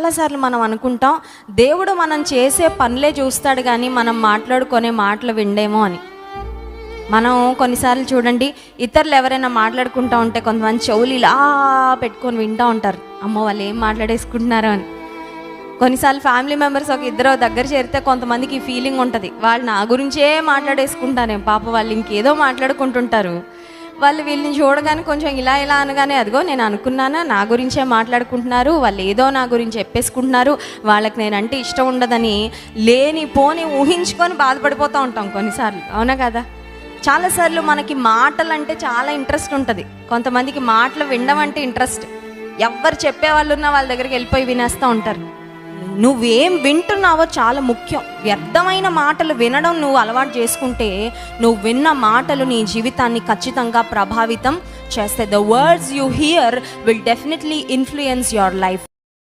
చాలాసార్లు మనం అనుకుంటాం దేవుడు మనం చేసే పనులే చూస్తాడు కానీ మనం మాట్లాడుకునే మాటలు విండేమో అని. మనం కొన్నిసార్లు చూడండి, ఇతరులు ఎవరైనా మాట్లాడుకుంటూ ఉంటే కొంతమంది చెవులు ఇలా పెట్టుకొని వింటూ ఉంటారు, అమ్మో వాళ్ళు ఏం మాట్లాడేసుకుంటున్నారో అని. కొన్నిసార్లు ఫ్యామిలీ మెంబర్స్ ఒక ఇద్దరు దగ్గర చేరితే కొంతమందికి ఈ ఫీలింగ్ ఉంటుంది, వాళ్ళు నా గురించే మాట్లాడేసుకుంటానే, పాప వాళ్ళు ఇంకేదో మాట్లాడుకుంటుంటారు. వాళ్ళు వీళ్ళని చూడగానే కొంచెం ఇలా ఇలా అనగానే, అదిగో నేను అనుకున్నానా, నా గురించే మాట్లాడుకుంటున్నారు, వాళ్ళు ఏదో నా గురించి చెప్పేసుకుంటున్నారు, వాళ్ళకి నేనంటే ఇష్టం ఉండదని లేని పోని ఊహించుకొని బాధపడిపోతూ ఉంటాం కొన్నిసార్లు, అవునా కదా? చాలాసార్లు మనకి మాటలు అంటే చాలా ఇంట్రెస్ట్ ఉంటుంది, కొంతమందికి మాటలు వినడం అంటే ఇంట్రెస్ట్. ఎవరు చెప్పేవాళ్ళు ఉన్నా వాళ్ళ దగ్గరికి వెళ్ళిపోయి వినేస్తూ ఉంటారు. నువ్వేం వింటున్నావో చాలా ముఖ్యం. వ్యర్థమైన మాటలు వినడం నువ్వు అలవాటు చేసుకుంటే నువ్వు విన్న మాటలు నీ జీవితాన్ని ఖచ్చితంగా ప్రభావితం చేస్తాయి. The words you here will definitely influence your life.